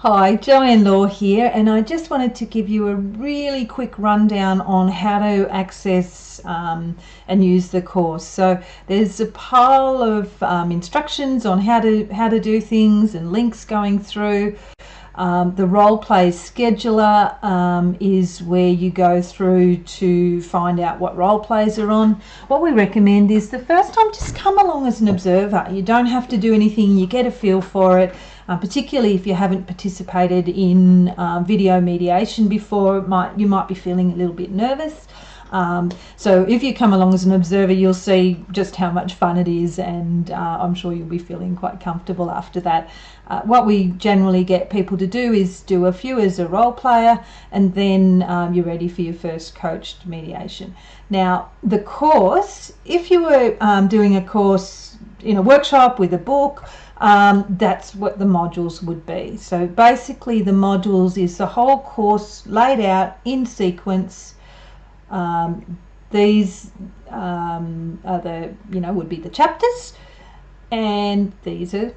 Hi, Joanne Law here, and I just wanted to give you a really quick rundown on how to access and use the course. So there's a pile of instructions on how to do things and links going through. The role play scheduler is where you go through to find out what role plays are on. What we recommend is the first time just come along as an observer. You don't have to do anything, you get a feel for it. Particularly if you haven't participated in video mediation before, you might be feeling a little bit nervous. So if you come along as an observer, you'll see just how much fun it is, and I'm sure you'll be feeling quite comfortable after that. What we generally get people to do is do a few as a role player, and then you're ready for your first coached mediation. Now, the course, if you were doing a course in a workshop with a book, that's what the modules would be. So basically the modules is the whole course laid out in sequence. These are the, would be the chapters, and these are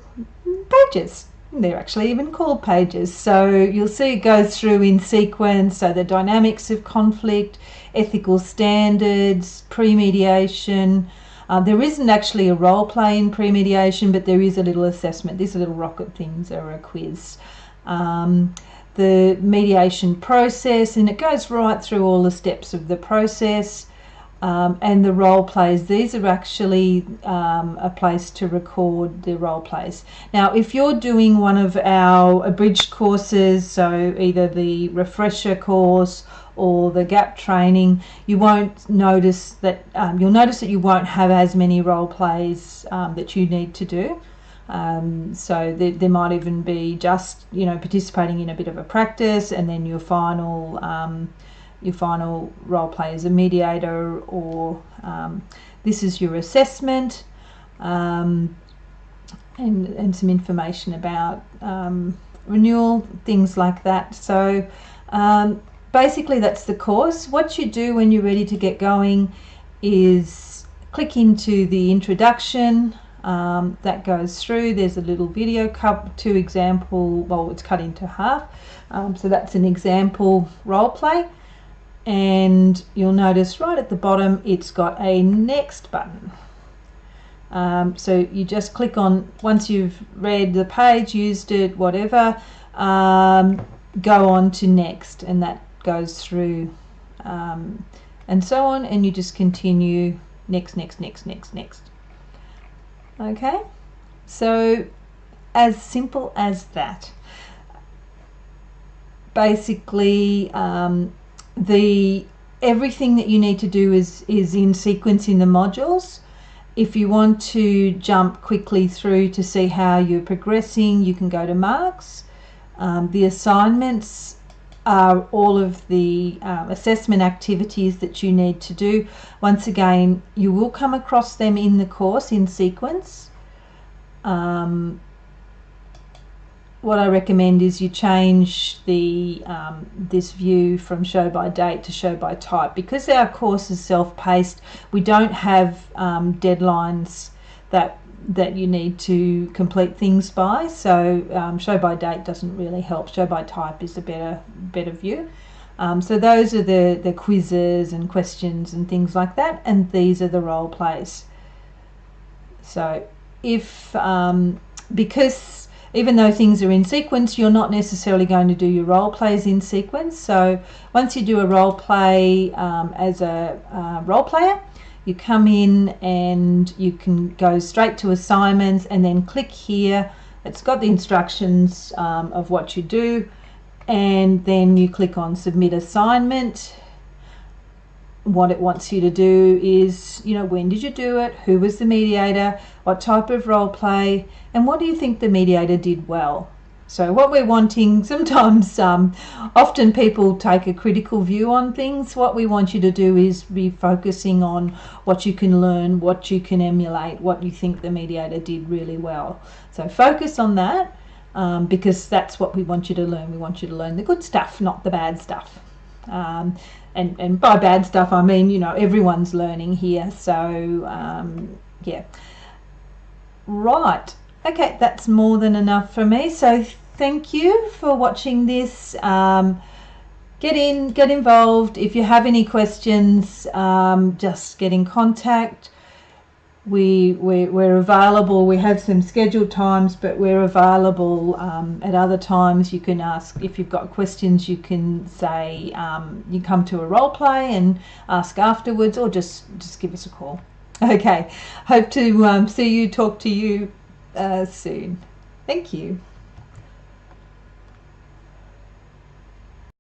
pages. They're actually even called pages. So you'll see it goes through in sequence. So the dynamics of conflict, ethical standards, pre-mediation. There isn't actually a role play in pre-mediation, but there is a little assessment. These are little rocket things or a quiz. The mediation process, and it goes right through all the steps of the process. And the role plays, these are actually a place to record the role plays. Now, if you're doing one of our abridged courses, so either the refresher course or the gap training, you won't notice that, you'll notice that you won't have as many role plays that you need to do. So there might even be just, participating in a bit of a practice, and then your final role play as a mediator, or this is your assessment, and some information about renewal, things like that. So basically that's the course. What you do when you're ready to get going is click into the introduction. That goes through. There's a little video cut to example, well, it's cut into half, so that's an example role play. And you'll notice right at the bottom it's got a next button. So you just click on, once you've read the page, used it, whatever, go on to next, and that goes through and so on, and you just continue next. Okay, so as simple as that. Basically everything that you need to do is in sequence in the modules. If you want to jump quickly through to see how you're progressing, you can go to marks. The assignments are all of the assessment activities that you need to do. Once again, you will come across them in the course in sequence. What I recommend is you change the this view from show by date to show by type. Because our course is self-paced, we don't have deadlines that you need to complete things by. So show by date doesn't really help. Show by type is a better view. So those are the quizzes and questions and things like that, and these are the role plays. So if because even though things are in sequence, you're not necessarily going to do your role plays in sequence. So once you do a role play as a role player, you come in and you can go straight to assignments, and then click here. It's got the instructions of what you do, and then you click on submit assignment. What it wants you to do is, when did you do it, who was the mediator, what type of role play, and what do you think the mediator did well. So what we're wanting, sometimes often people take a critical view on things. What we want you to do is be focusing on what you can learn, what you can emulate, what you think the mediator did really well. So focus on that, because that's what we want you to learn. We want you to learn the good stuff, not the bad stuff. And by bad stuff I mean, everyone's learning here. So yeah, right, okay, that's more than enough for me. So thank you for watching this. Get involved. If you have any questions, just get in contact. We're available. We have some scheduled times, but we're available at other times. You can ask if you've got questions. You can say you come to a role play and ask afterwards, or just give us a call. Okay, hope to talk to you soon. Thank you.